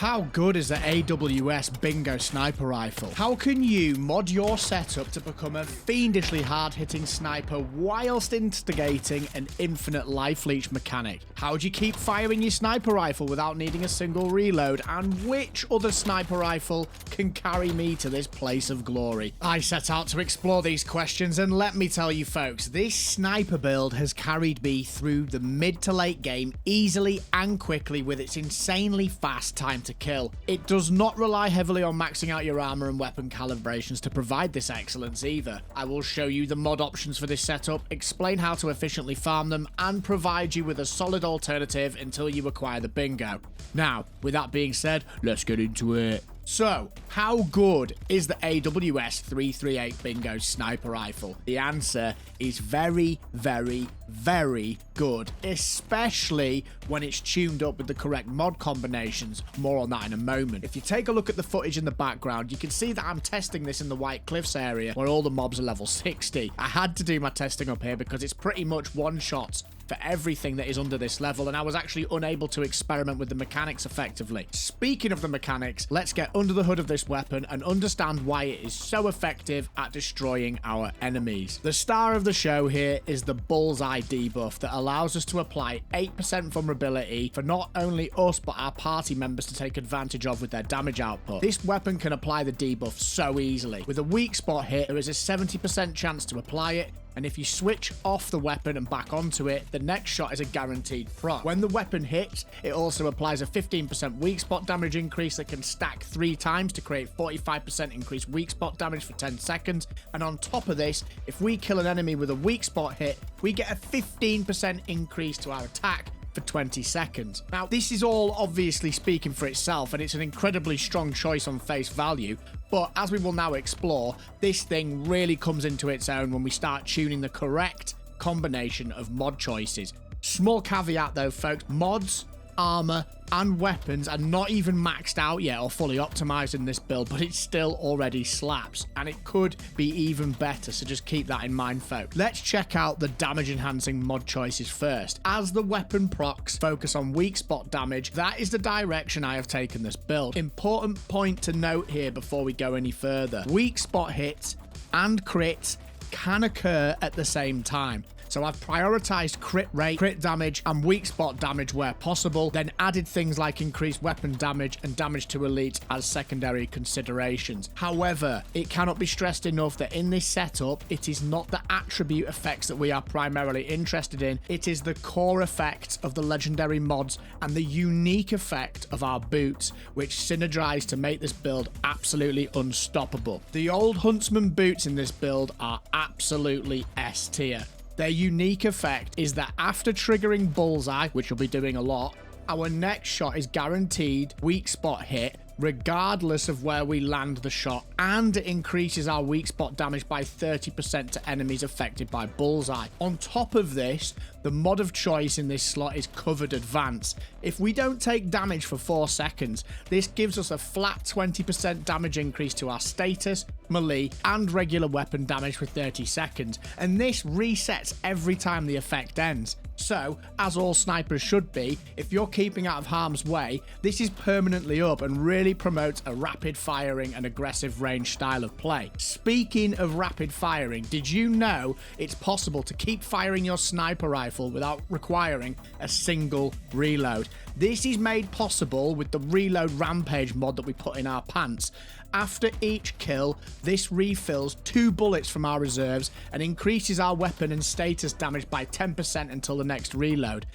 How good is the AWS Bingo Sniper Rifle? How can you mod your setup to become a fiendishly hard-hitting sniper whilst instigating an infinite life leech mechanic? How do you keep firing your sniper rifle without needing a single reload? And which other sniper rifle can carry me to this place of glory? I set out to explore these questions, and let me tell you folks, this sniper build has carried me through the mid to late game easily and quickly with its insanely fast time to kill. It does not rely heavily on maxing out your armor and weapon calibrations to provide this excellence either. I will show you the mod options for this setup, explain how to efficiently farm them, and provide you with a solid alternative until you acquire the bingo. Now, with that being said, let's get into it. So, how good is the AWS 338 Bingo Sniper Rifle? The answer is very, very, very good, especially when it's tuned up with the correct mod combinations. More on that in a moment. If you take a look at the footage in the background, you can see that I'm testing this in the White Cliffs area where all the mobs are level 60. I had to do my testing up here because it's pretty much one-shots for everything that is under this level, and I was actually unable to experiment with the mechanics effectively. Speaking of the mechanics, let's get under the hood of this weapon and understand why it is so effective at destroying our enemies. The star of the show here is the Bullseye debuff that allows us to apply 8% vulnerability for not only us but our party members to take advantage of with their damage output. This weapon can apply the debuff so easily. With a weak spot hit, there is a 70% chance to apply it, and if you switch off the weapon and back onto it, the next shot is a guaranteed proc. When the weapon hits, it also applies a 15% weak spot damage increase that can stack 3 times to create 45% increased weak spot damage for 10 seconds. And on top of this, if we kill an enemy with a weak spot hit, we get a 15% increase to our attack for 20 seconds. Now, this is all obviously speaking for itself, and it's an incredibly strong choice on face value, but as we will now explore, this thing really comes into its own when we start tuning the correct combination of mod choices. Small caveat though, folks, mods, armor, and weapons are not even maxed out yet or fully optimized in this build, but it still already slaps, and it could be even better, so just keep that in mind, folks. Let's check out the damage enhancing mod choices first. As the weapon procs focus on weak spot damage, that is the direction I have taken this build. Important point to note here before we go any further: weak spot hits and crits can occur at the same time. So I've prioritized crit rate, crit damage, and weak spot damage where possible, then added things like increased weapon damage and damage to elite as secondary considerations. However, it cannot be stressed enough that in this setup, it is not the attribute effects that we are primarily interested in, it is the core effects of the legendary mods and the unique effect of our boots, which synergize to make this build absolutely unstoppable. The old Huntsman Boots in this build are absolutely S tier. Their unique effect is that after triggering Bullseye, which we'll be doing a lot, our next shot is guaranteed weak spot hit regardless of where we land the shot, and it increases our weak spot damage by 30% to enemies affected by Bullseye. On top of this, the mod of choice in this slot is Covered Advance. If we don't take damage for 4 seconds, this gives us a flat 20% damage increase to our status, melee, and regular weapon damage for 30 seconds, and this resets every time the effect ends. So, as all snipers should be, if you're keeping out of harm's way, this is permanently up and really promotes a rapid firing and aggressive range style of play. Speaking of rapid firing, did you know it's possible to keep firing your sniper rifle without requiring a single reload? This is made possible with the Reload Rampage mod that we put in our pants. After each kill, this refills 2 bullets from our reserves and increases our weapon and status damage by 10% until the next reload.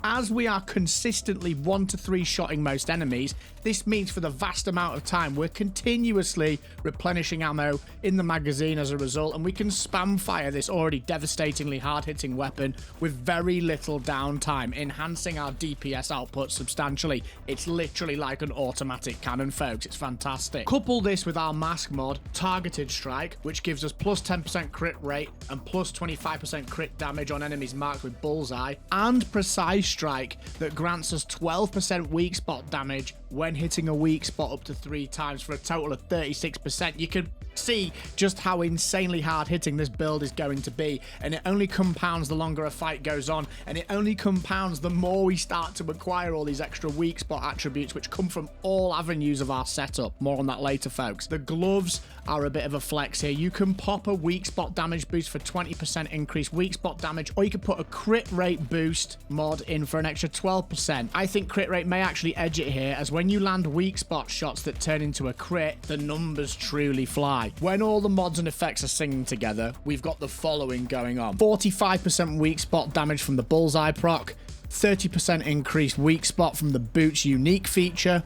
As we are consistently 1 to 3 shotting most enemies, this means for the vast amount of time we're continuously replenishing ammo in the magazine as a result, and we can spam fire this already devastatingly hard-hitting weapon with very little downtime, enhancing our DPS output substantially. It's literally like an automatic cannon, folks. It's fantastic. Couple this with our mask mod, Targeted Strike, which gives us plus 10% crit rate and plus 25% crit damage on enemies marked with Bullseye, and Precise Strike that grants us 12% weak spot damage when hitting a weak spot up to 3 times for a total of 36%. You can see just how insanely hard hitting this build is going to be, and it only compounds the longer a fight goes on, and it only compounds the more we start to acquire all these extra weak spot attributes which come from all avenues of our setup. More on that later, folks. The gloves are a bit of a flex here. You can pop a weak spot damage boost for 20% increased weak spot damage, or you could put a crit rate boost mod in for an extra 12%. I think crit rate may actually edge it here, as when you land weak spot shots that turn into a crit, the numbers truly fly. When all the mods and effects are singing together, we've got the following going on. 45% weak spot damage from the bullseye proc, 30% increased weak spot from the boots unique feature,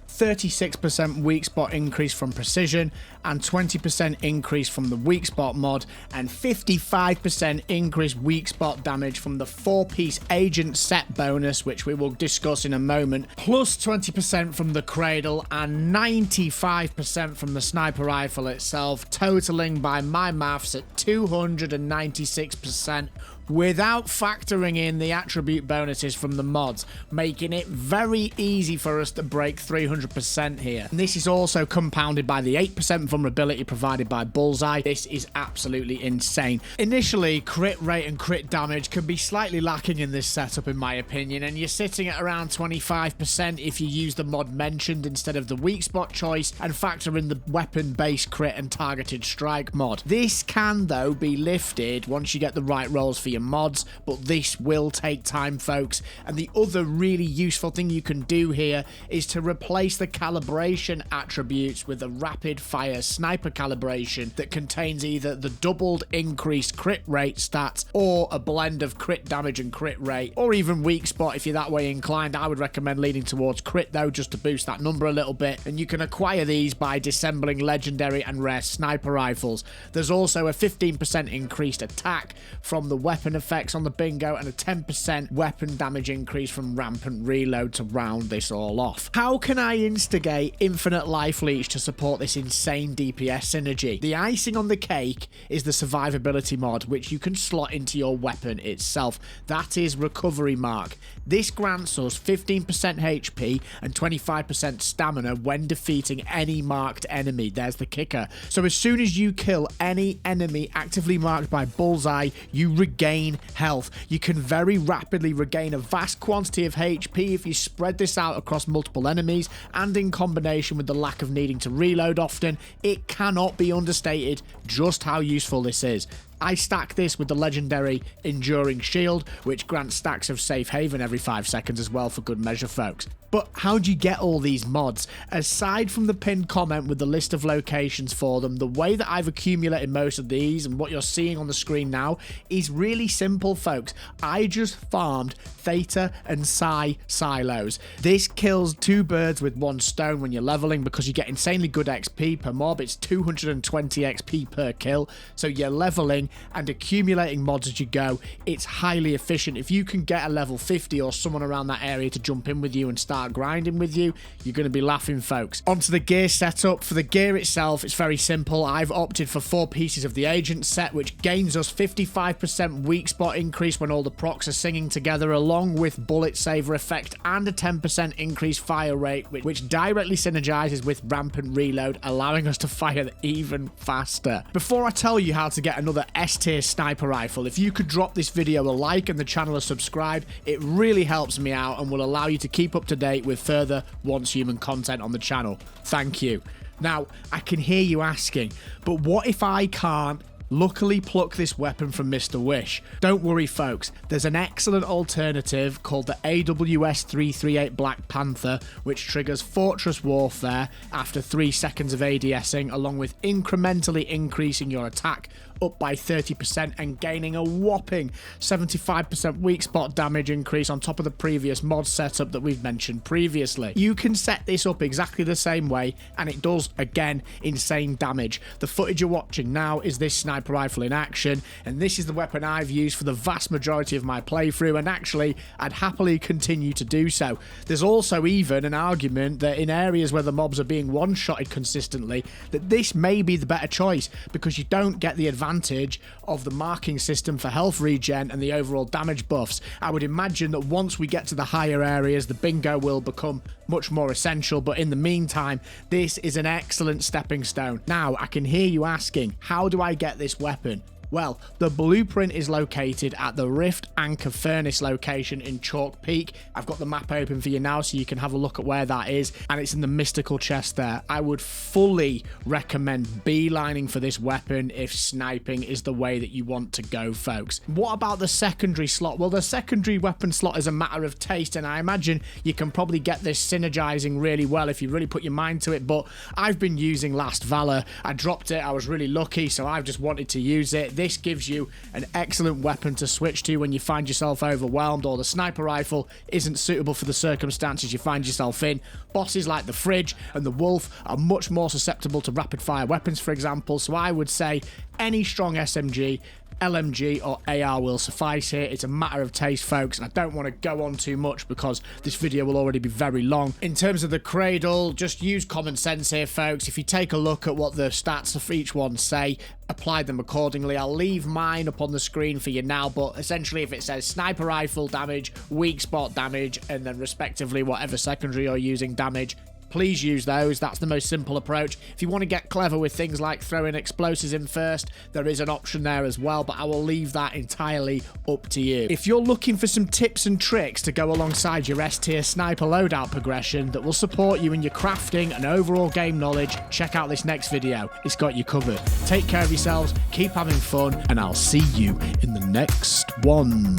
36% weak spot increase from precision, and 20% increase from the weak spot mod, and 55% increased weak spot damage from the 4-piece agent set bonus, which we will discuss in a moment, plus 20% from the cradle and 95% from the sniper rifle itself, totaling by my maths at 296%, without factoring in the attribute bonuses from the mods, making it very easy for us to break 300% here. And this is also compounded by the 8% vulnerability provided by Bullseye. This is absolutely insane. Initially, crit rate and crit damage can be slightly lacking in this setup, in my opinion, and you're sitting at around 25% if you use the mod mentioned instead of the weak spot choice and factor in the weapon-based crit and targeted strike mod. This can, though, be lifted once you get the right rolls for your mods, but this will take time, folks. And the other really useful thing you can do here is to replace the calibration attributes with a rapid fire sniper calibration that contains either the doubled increased crit rate stats or a blend of crit damage and crit rate, or even weak spot if you're that way inclined. I would recommend leaning towards crit though, just to boost that number a little bit, and you can acquire these by disassembling legendary and rare sniper rifles. There's also a 15% increased attack from the weapon effects on the bingo and a 10% weapon damage increase from rampant reload to round this all off. How can I instigate infinite life leech to support this insane DPS synergy? The icing on the cake is the survivability mod, which you can slot into your weapon itself. That is recovery mark. This grants us 15% HP and 25% stamina when defeating any marked enemy. There's the kicker. So as soon as you kill any enemy actively marked by Bullseye, you regain health. You can very rapidly regain a vast quantity of HP if you spread this out across multiple enemies, and in combination with the lack of needing to reload often, it cannot be understated just how useful this is. I stack this with the legendary Enduring Shield, which grants stacks of Safe Haven every 5 seconds as well for good measure, folks. But how do you get all these mods? Aside from the pinned comment with the list of locations for them, the way that I've accumulated most of these and what you're seeing on the screen now is really simple, folks. I just farmed Theta and Psi silos. This kills 2 birds with 1 stone when you're leveling, because you get insanely good XP per mob. It's 220 XP per kill, so you're leveling and accumulating mods as you go. It's highly efficient. If you can get a level 50 or someone around that area to jump in with you and start grinding with you, you're going to be laughing, folks. Onto the gear setup. For the gear itself, it's very simple. I've opted for 4 pieces of the agent set, which gains us 55% weak spot increase when all the procs are singing together, along with bullet saver effect and a 10% increased fire rate, which directly synergizes with rampant reload, allowing us to fire even faster. Before I tell you how to get another S-tier sniper rifle, if you could drop this video a like and the channel a subscribe, it really helps me out and will allow you to keep up to date with further Once Human content on the channel. Thank you. Now, I can hear you asking, but what if I can't luckily pluck this weapon from Mr. Wish? Don't worry, folks. There's an excellent alternative called the AWS 338 Black Panther, which triggers Fortress Warfare after 3 seconds of ADSing, along with incrementally increasing your attack up by 30% and gaining a whopping 75% weak spot damage increase on top of the previous mod setup that we've mentioned previously. You can set this up exactly the same way, and it does, again, insane damage. The footage you're watching now is this sniper rifle in action, and this is the weapon I've used for the vast majority of my playthrough, and actually, I'd happily continue to do so. There's also even an argument that in areas where the mobs are being one-shotted consistently, that this may be the better choice, because you don't get the advantage advantage of the marking system for health regen and the overall damage buffs. I would imagine that once we get to the higher areas, the bingo will become much more essential, but in the meantime, this is an excellent stepping stone. Now, I can hear you asking, how do I get this weapon? Well, the blueprint is located at the Rift Anchor Furnace location in Chalk Peak. I've got the map open for you now so you can have a look at where that is, and it's in the mystical chest there. I would fully recommend beelining for this weapon if sniping is the way that you want to go, folks. What about the secondary slot? Well, the secondary weapon slot is a matter of taste, and I imagine you can probably get this synergizing really well if you really put your mind to it, but I've been using last Valor. I dropped it, I was really lucky, so I've just wanted to use it. This gives you an excellent weapon to switch to when you find yourself overwhelmed or the sniper rifle isn't suitable for the circumstances you find yourself in. Bosses like the Fridge and the Wolf are much more susceptible to rapid fire weapons, for example, so I would say any strong SMG, LMG or AR will suffice here. It's a matter of taste, folks, and I don't want to go on too much because this video will already be very long. In terms of the cradle, just use common sense here, folks. If you take a look at what the stats of each one say, apply them accordingly. I'll leave mine up on the screen for you now, but essentially if it says sniper rifle damage, weak spot damage, and then respectively whatever secondary you're using damage, please use those. That's the most simple approach. If you want to get clever with things like throwing explosives in first, there is an option there as well, but I will leave that entirely up to you. If you're looking for some tips and tricks to go alongside your S-tier sniper loadout progression that will support you in your crafting and overall game knowledge, check out this next video. It's got you covered. Take care of yourselves, keep having fun, and I'll see you in the next one.